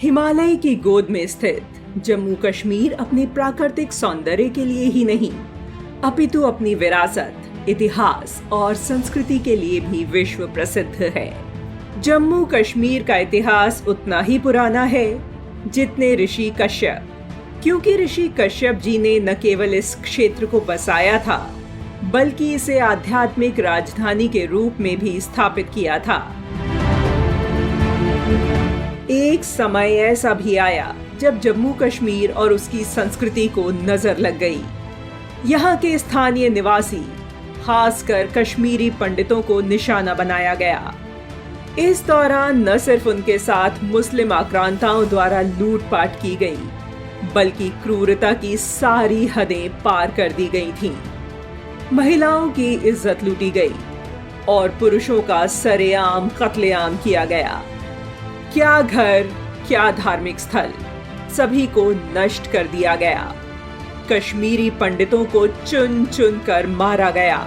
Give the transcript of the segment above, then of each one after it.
हिमालय की गोद में स्थित जम्मू कश्मीर अपने प्राकृतिक सौंदर्य के लिए ही नहीं, अपितु अपनी विरासत, इतिहास और संस्कृति के लिए भी विश्व प्रसिद्ध है। जम्मू कश्मीर का इतिहास उतना ही पुराना है जितने ऋषि कश्यप, क्योंकि ऋषि कश्यप जी ने न केवल इस क्षेत्र को बसाया था, बल्कि इसे आध्यात्मिक राजधानी के रूप में भी स्थापित किया था। एक समय ऐसा भी आया जब जम्मू कश्मीर और उसकी संस्कृति को नजर लग गई। यहाँ के स्थानीय निवासी, खासकर कश्मीरी पंडितों को निशाना बनाया गया। इस दौरान न सिर्फ उनके साथ मुस्लिम आक्रांताओं द्वारा लूटपाट की गई, बल्कि क्रूरता की सारी हदें पार कर दी गई थीं। महिलाओं की इज्जत लूटी गई और पुरुषों का सरेआम कत्लेआम किया गया। क्या घर, क्या धार्मिक स्थल, सभी को नष्ट कर दिया गया। कश्मीरी पंडितों को चुन चुन कर मारा गया।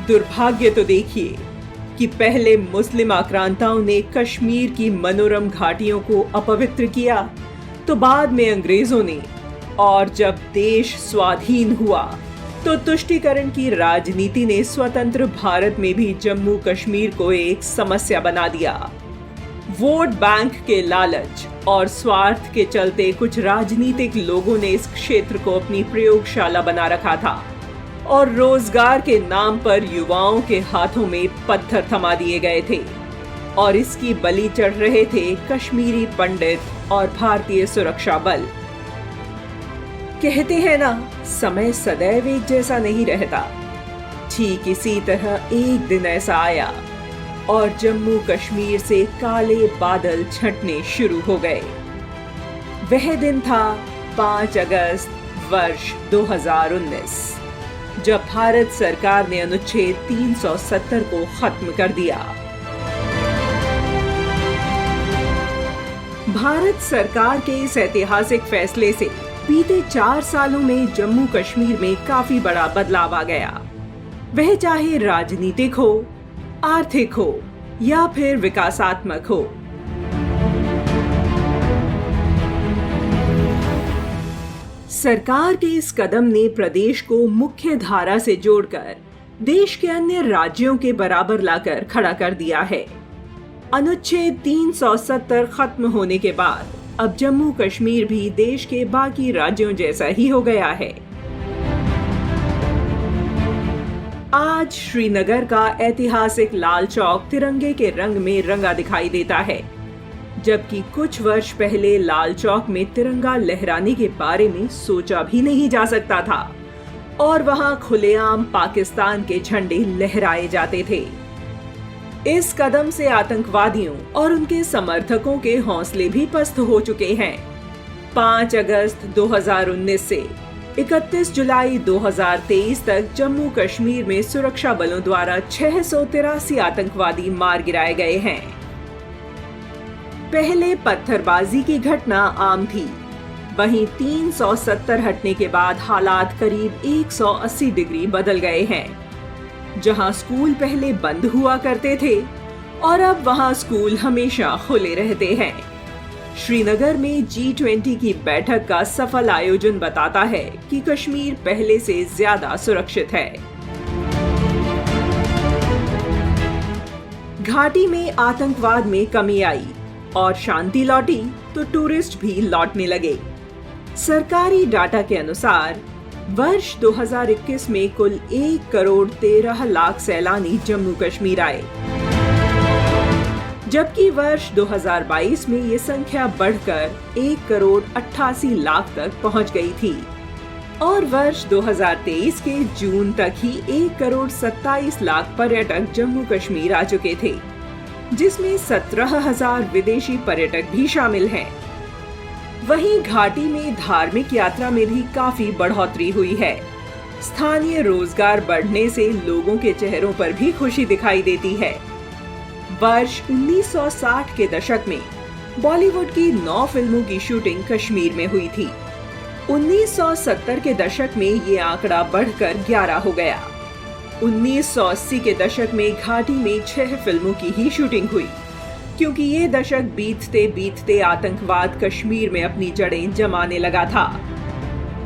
दुर्भाग्य तो देखिए कि पहले मुस्लिम आक्रांताओं ने कश्मीर की मनोरम घाटियों को अपवित्र किया, तो बाद में अंग्रेजों ने, और जब देश स्वाधीन हुआ तो तुष्टीकरण की राजनीति ने स्वतंत्र भारत में भी जम्मू कश्मीर को एक समस्या बना दिया। वोट बैंक के लालच और स्वार्थ के चलते कुछ राजनीतिक लोगों ने इस क्षेत्र को अपनी प्रयोगशाला बना रखा था और रोजगार के नाम पर युवाओं के हाथों में पत्थर थमा दिए गए थे और इसकी बलि चढ़ रहे थे कश्मीरी पंडित और भारतीय सुरक्षा बल। कहते हैं ना, समय सदैव एक जैसा नहीं रहता। ठीक इसी तरह एक दिन ऐसा आया और जम्मू कश्मीर से काले बादल छंटने शुरू हो गए। वह दिन था 5 अगस्त वर्ष 2019, जब भारत सरकार ने अनुच्छेद 370 को खत्म कर दिया। भारत सरकार के इस ऐतिहासिक फैसले से बीते 4 सालों में जम्मू कश्मीर में काफी बड़ा बदलाव आ गया। वह चाहे राजनीतिक हो, आर्थिक हो या फिर विकासात्मक हो। सरकार के इस कदम ने प्रदेश को मुख्य धारा से जोड़कर देश के अन्य राज्यों के बराबर लाकर खड़ा कर दिया है। अनुच्छेद 370 खत्म होने के बाद अब जम्मू कश्मीर भी देश के बाकी राज्यों जैसा ही हो गया है। आज श्रीनगर का ऐतिहासिक लाल चौक तिरंगे के रंग में रंगा दिखाई देता है, जबकि कुछ वर्ष पहले लाल चौक में तिरंगा लहराने के बारे में सोचा भी नहीं जा सकता था और वहां खुलेआम पाकिस्तान के झंडे लहराए जाते थे। इस कदम से आतंकवादियों और उनके समर्थकों के हौसले भी पस्त हो चुके हैं। 5 अगस्त 2019 से 31 जुलाई 2023 तक जम्मू कश्मीर में सुरक्षा बलों द्वारा 683 आतंकवादी मार गिराए गए हैं। पहले पत्थरबाजी की घटना आम थी, वहीं 370 हटने के बाद हालात करीब 180 डिग्री बदल गए हैं। जहां स्कूल पहले बंद हुआ करते थे और अब वहां स्कूल हमेशा खुले रहते हैं। श्रीनगर में G20 की बैठक का सफल आयोजन बताता है कि कश्मीर पहले से ज्यादा सुरक्षित है। घाटी में आतंकवाद में कमी आई और शांति लौटी तो टूरिस्ट भी लौटने लगे। सरकारी डाटा के अनुसार वर्ष 2021 में कुल 1 करोड़ 13 लाख सैलानी जम्मू कश्मीर आए, जबकि वर्ष 2022 में ये संख्या बढ़कर 1 करोड़ 88 लाख तक पहुंच गई थी और वर्ष 2023 के जून तक ही 1 करोड़ 27 लाख पर्यटक जम्मू कश्मीर आ चुके थे, जिसमें 17,000 विदेशी पर्यटक भी शामिल हैं। वहीं घाटी में धार्मिक यात्रा में भी काफी बढ़ोतरी हुई है। स्थानीय रोजगार बढ़ने से लोगों के चेहरों पर भी खुशी दिखाई देती है। वर्ष 1960 के दशक में बॉलीवुड की 9 फिल्मों की शूटिंग कश्मीर में हुई थी। 1970 के दशक में ये आंकड़ा बढ़कर 11 हो गया। 1980 के दशक में घाटी में 6 फिल्मों की ही शूटिंग हुई क्योंकि ये दशक बीतते बीतते आतंकवाद कश्मीर में अपनी जड़ें जमाने लगा था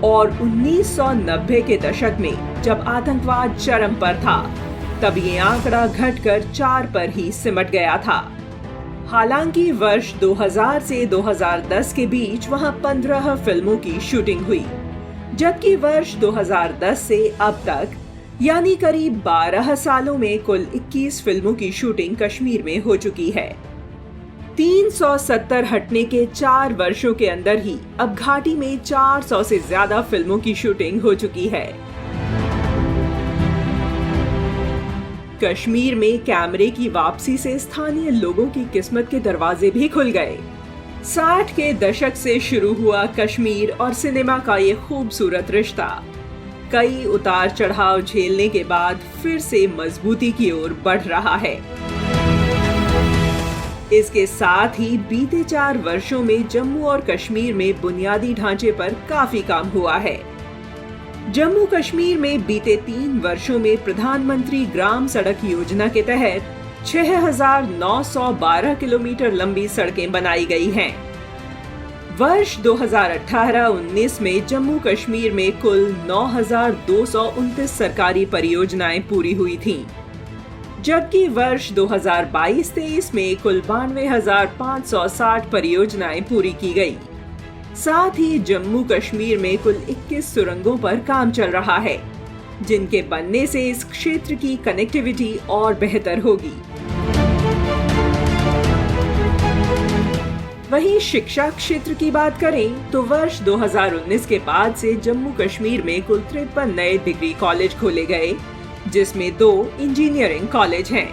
और 1990 के दशक में जब आतंकवाद चरम पर था तब ये आंकड़ा घटकर 4 पर ही सिमट गया था। हालांकि वर्ष 2000 से 2010 के बीच वहां 15 फिल्मों की शूटिंग हुई, जबकि वर्ष 2010 से अब तक यानी करीब 12 सालों में कुल 21 फिल्मों की शूटिंग कश्मीर में हो चुकी है। 370 हटने के 4 वर्षों के अंदर ही अब घाटी में 400 से ज्यादा फिल्मों की शूटिंग हो चुकी है। कश्मीर में कैमरे की वापसी से स्थानीय लोगों की किस्मत के दरवाजे भी खुल गए। 60 के दशक से शुरू हुआ कश्मीर और सिनेमा का ये खूबसूरत रिश्ता कई उतार चढ़ाव झेलने के बाद फिर से मजबूती की ओर बढ़ रहा है। इसके साथ ही बीते 4 वर्षों में जम्मू और कश्मीर में बुनियादी ढांचे पर काफी काम हुआ है। जम्मू कश्मीर में बीते 3 वर्षों में प्रधानमंत्री ग्राम सड़क योजना के तहत 6,912 किलोमीटर लंबी सड़कें बनाई गई हैं। वर्ष 2018-19 में जम्मू कश्मीर में कुल 9,229 सरकारी परियोजनाएं पूरी हुई थीं, जबकि वर्ष 2022-23 में कुल 92,560 परियोजनाएं पूरी की गई। साथ ही जम्मू कश्मीर में कुल 21 सुरंगों पर काम चल रहा है, जिनके बनने से इस क्षेत्र की कनेक्टिविटी और बेहतर होगी। वहीं शिक्षा क्षेत्र की बात करें तो वर्ष 2019 के बाद से जम्मू कश्मीर में कुल 53 नए डिग्री कॉलेज खोले गए, जिसमें 2 इंजीनियरिंग कॉलेज हैं।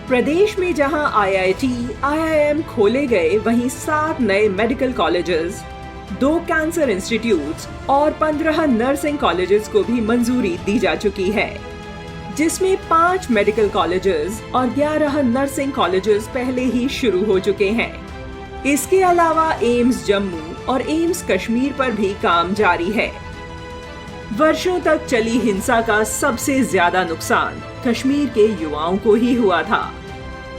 प्रदेश में जहां IIT, IIM खोले गए, वहीं 7 नए मेडिकल कॉलेजेस, 2 कैंसर इंस्टीट्यूट्स और 15 नर्सिंग कॉलेजेस को भी मंजूरी दी जा चुकी है, जिसमें 5 मेडिकल कॉलेजेस और 11 नर्सिंग कॉलेजेस पहले ही शुरू हो चुके हैं। इसके अलावा एम्स जम्मू और एम्स कश्मीर पर भी काम जारी है। वर्षों तक चली हिंसा का सबसे ज्यादा नुकसान कश्मीर के युवाओं को ही हुआ था।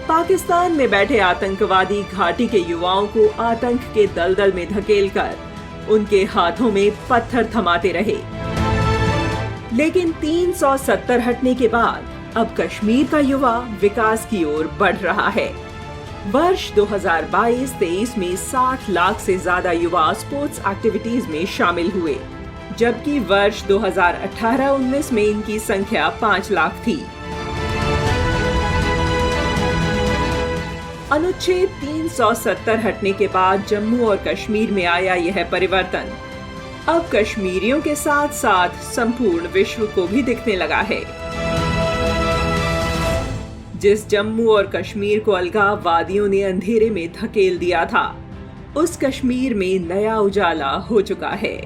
पाकिस्तान में बैठे आतंकवादी घाटी के युवाओं को आतंक के दलदल में धकेलकर उनके हाथों में पत्थर थमाते रहे। लेकिन 370 हटने के बाद अब कश्मीर का युवा विकास की ओर बढ़ रहा है। वर्ष 2022-23 में 60 लाख से ज्यादा युवा स्पोर्ट्स एक्टिविटीज में शामिल हुए, जबकि वर्ष 2018-19 में इनकी संख्या 5 लाख थी। अनुच्छेद 370 हटने के बाद जम्मू और कश्मीर में आया यह परिवर्तन अब कश्मीरियों के साथ साथ संपूर्ण विश्व को भी दिखने लगा है। जिस जम्मू और कश्मीर को अलगाववादियों ने अंधेरे में धकेल दिया था, उस कश्मीर में नया उजाला हो चुका है।